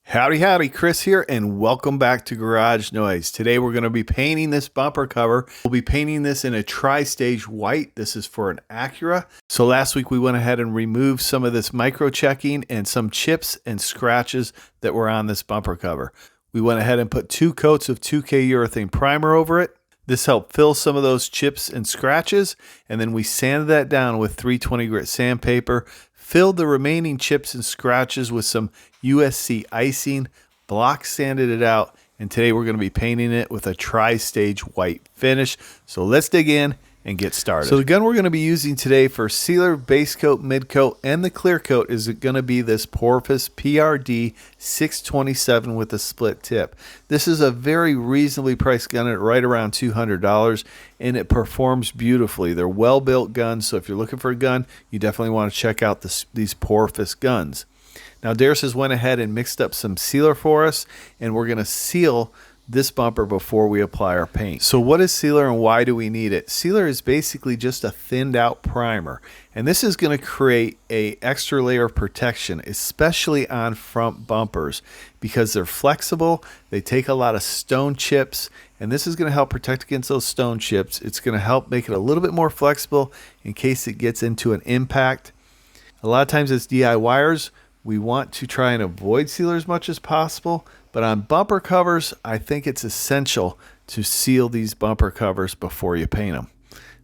Howdy, howdy, Chris here, and welcome back to Garage Noise. Today we're going to be painting this bumper cover. We'll be painting this in a tri-stage white. This is for an Acura. So last week we went ahead and removed some of this micro-checking and some chips and scratches that were on this bumper cover. We went ahead and put 2 coats of 2K urethane primer over it. This helped fill some of those chips and scratches, and then we sanded that down with 320 grit sandpaper, filled the remaining chips and scratches with some USC icing, block sanded it out, and today we're going to be painting it with a tri-stage white finish. So let's dig in and get started. So the gun we're going to be using today for sealer, base coat, mid coat, and the clear coat is going to be this Porphis PRD 627 with a split tip. This is a very reasonably priced gun at right around $200, and it performs beautifully. They're well-built guns, so if you're looking for a gun, you definitely want to check out these Porphis guns. Now Darius has went ahead and mixed up some sealer for us, and we're going to seal this bumper before we apply our paint. So what is sealer and why do we need it? Sealer is basically just a thinned out primer, and this is going to create a extra layer of protection, especially on front bumpers, because they're flexible, they take a lot of stone chips, and this is going to help protect against those stone chips. It's going to help make it a little bit more flexible in case it gets into an impact. A lot of times as DIYers, we want to try and avoid sealer as much as possible, but on bumper covers, I think it's essential to seal these bumper covers before you paint them.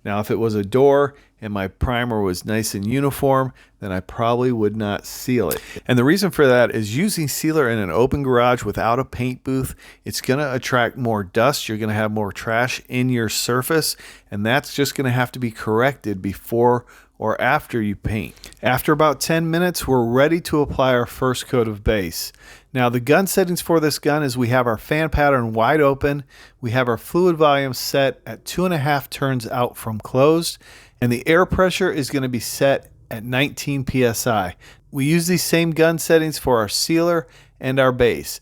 Now, if it was a door and my primer was nice and uniform, then I probably would not seal it. And the reason for that is using sealer in an open garage without a paint booth, it's going to attract more dust. You're going to have more trash in your surface, and that's just going to have to be corrected before or after you paint. After about 10 minutes, we're ready to apply our first coat of base. Now the gun settings for this gun is we have our fan pattern wide open, we have our fluid volume set at 2.5 turns out from closed, and the air pressure is going to be set at 19 psi. We use these same gun settings for our sealer and our base.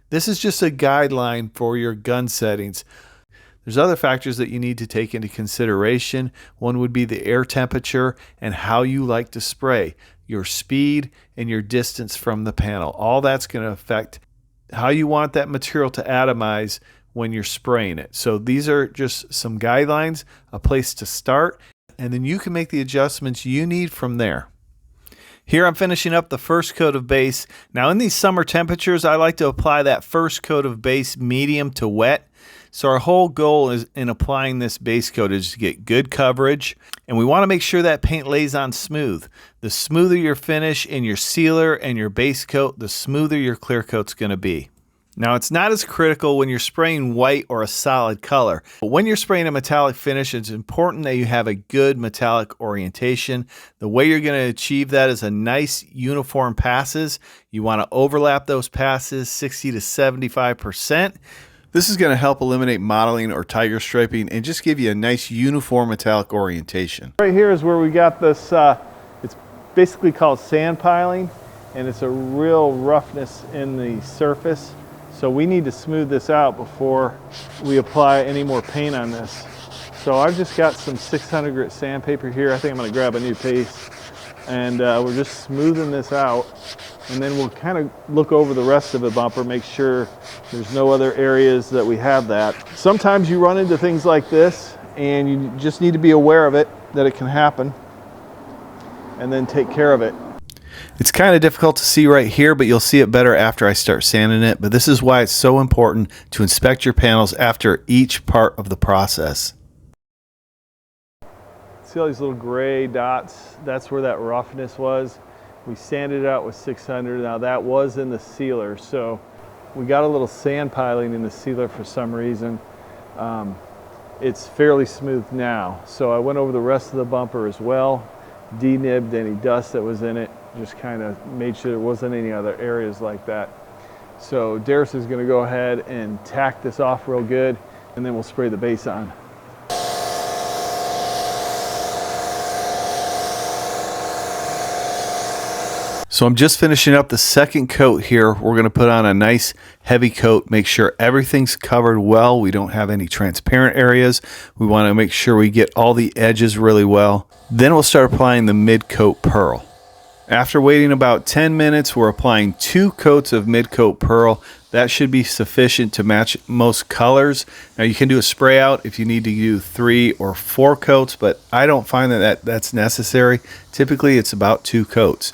This is just a guideline for your gun settings. There's other factors that you need to take into consideration. One would be the air temperature and how you like to spray, your speed and your distance from the panel. All that's going to affect how you want that material to atomize when you're spraying it. So these are just some guidelines, a place to start, and then you can make the adjustments you need from there. Here I'm finishing up the first coat of base. Now in these summer temperatures, I like to apply that first coat of base medium to wet. So our whole goal is in applying this base coat is to get good coverage, and we want to make sure that paint lays on smooth. The smoother your finish in your sealer and your base coat, the smoother your clear coat's going to be. Now it's not as critical when you're spraying white or a solid color, but when you're spraying a metallic finish, it's important that you have a good metallic orientation. The way you're going to achieve that is a nice uniform passes. You want to overlap those passes 60 to 75%. This is going to help eliminate mottling or tiger striping and just give you a nice uniform metallic orientation. Right here is where we got this, it's basically called sand piling, and it's a real roughness in the surface. So we need to smooth this out before we apply any more paint on this. So I've just got some 600 grit sandpaper here. I think I'm going to grab a new piece, and we're just smoothing this out. And then we'll kind of look over the rest of the bumper, make sure there's no other areas that we have that. Sometimes you run into things like this and you just need to be aware of it, that it can happen, and then take care of it. It's kind of difficult to see right here, but you'll see it better after I start sanding it. But this is why it's so important to inspect your panels after each part of the process. See all these little gray dots? That's where that roughness was. We sanded it out with 600. Now that was in the sealer, so we got a little sand piling in the sealer for some reason. It's fairly smooth now. So I went over the rest of the bumper as well, denibbed any dust that was in it, just kind of made sure there wasn't any other areas like that. So Darius is going to go ahead and tack this off real good, and then we'll spray the base on. So I'm just finishing up the second coat here. We're going to put on a nice heavy coat, make sure everything's covered well. We don't have any transparent areas. We want to make sure we get all the edges really well. Then we'll start applying the mid coat pearl. After waiting about 10 minutes, we're applying 2 coats of mid-coat pearl. That should be sufficient to match most colors. Now you can do a spray out if you need to do 3 or 4 coats, but I don't find that's necessary. Typically it's about 2 coats.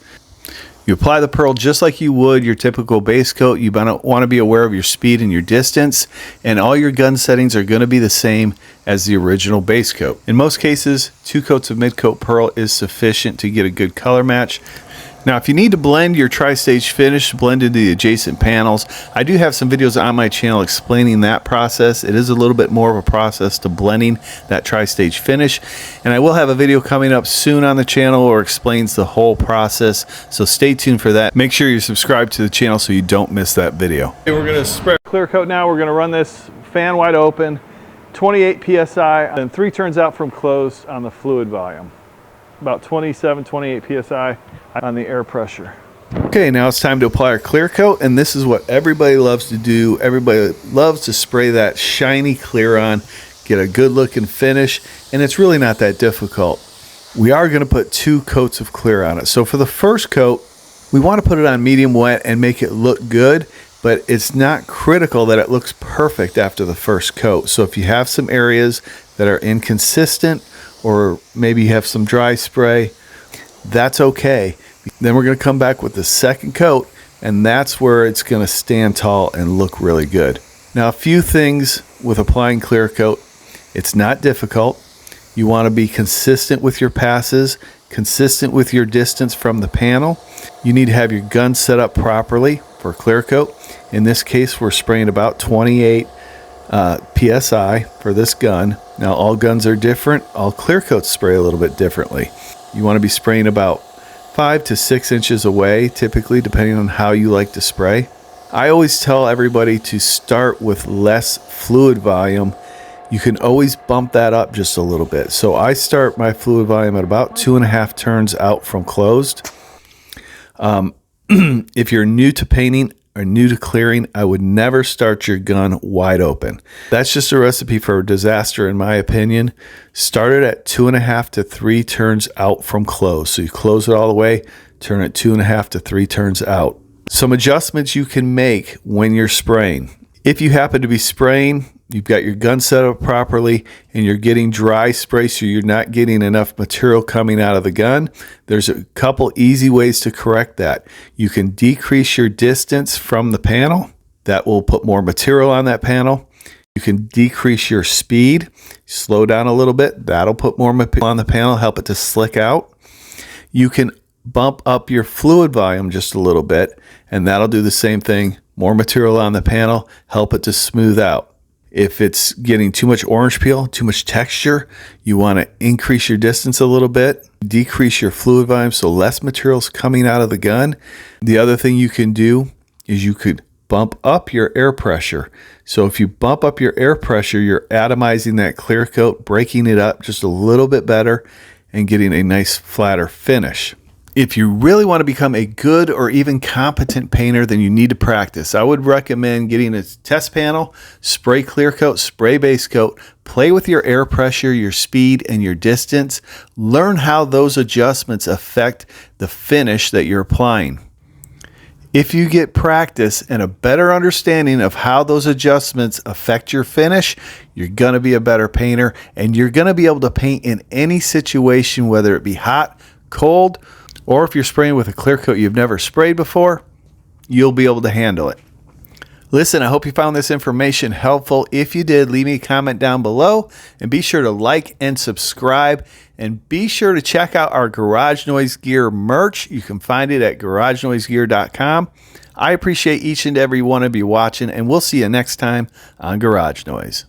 You apply the pearl just like you would your typical base coat. You want to be aware of your speed and your distance, and all your gun settings are going to be the same as the original base coat. In most cases, 2 coats of mid-coat pearl is sufficient to get a good color match. Now, if you need to blend your tri-stage finish, blend into the adjacent panels, I do have some videos on my channel explaining that process. It is a little bit more of a process to blending that tri-stage finish, and I will have a video coming up soon on the channel where it explains the whole process, so stay tuned for that. Make sure you're subscribed to the channel so you don't miss that video. Okay, we're going to spray clear coat now. We're going to run this fan wide open, 28 psi, and 3 turns out from closed on the fluid volume. About 27, 28 psi on the air pressure. Okay, now it's time to apply our clear coat, and this is what everybody loves to do. Everybody loves to spray that shiny clear on, get a good looking finish, and it's really not that difficult. We are going to put 2 coats of clear on it. So for the first coat, we want to put it on medium wet and make it look good, but it's not critical that it looks perfect after the first coat. So if you have some areas that are inconsistent, or maybe you have some dry spray, that's okay. Then we're going to come back with the second coat, and that's where it's going to stand tall and look really good. Now, a few things with applying clear coat. It's not difficult. You want to be consistent with your passes, consistent with your distance from the panel. You need to have your gun set up properly for clear coat. In this case, we're spraying about 28 psi for this gun. Now all guns are different. All clear coats spray a little bit differently. You want to be spraying about 5 to 6 inches away, typically, depending on how you like to spray. I always tell everybody to start with less fluid volume. You can always bump that up just a little bit. So I start my fluid volume at about 2.5 turns out from closed. If you're new to painting or new to clearing, I would never start your gun wide open. That's just a recipe for disaster in my opinion. Start it at 2.5 to 3 turns out from close. So you close it all the way, turn it 2.5 to 3 turns out. Some adjustments you can make when you're spraying. If you happen to be spraying, you've got your gun set up properly and you're getting dry spray, so you're not getting enough material coming out of the gun, there's a couple easy ways to correct that. You can decrease your distance from the panel. That will put more material on that panel. You can decrease your speed, slow down a little bit. That'll put more material on the panel, help it to slick out. You can bump up your fluid volume just a little bit, and that'll do the same thing. More material on the panel, help it to smooth out. If it's getting too much orange peel, too much texture, you want to increase your distance a little bit, decrease your fluid volume so less material's coming out of the gun. The other thing you can do is you could bump up your air pressure. So if you bump up your air pressure, you're atomizing that clear coat, breaking it up just a little bit better and getting a nice flatter finish. If you really want to become a good or even competent painter, then you need to practice. I would recommend getting a test panel, spray clear coat, spray base coat, play with your air pressure, your speed, and your distance. Learn how those adjustments affect the finish that you're applying. If you get practice and a better understanding of how those adjustments affect your finish, you're going to be a better painter, and you're going to be able to paint in any situation, whether it be hot, cold, or if you're spraying with a clear coat you've never sprayed before, you'll be able to handle it. Listen, I hope you found this information helpful. If you did, leave me a comment down below, and be sure to like and subscribe, and be sure to check out our Garage Noise Gear merch. You can find it at garagenoisegear.com. I appreciate each and every one of you watching, and we'll see you next time on Garage Noise.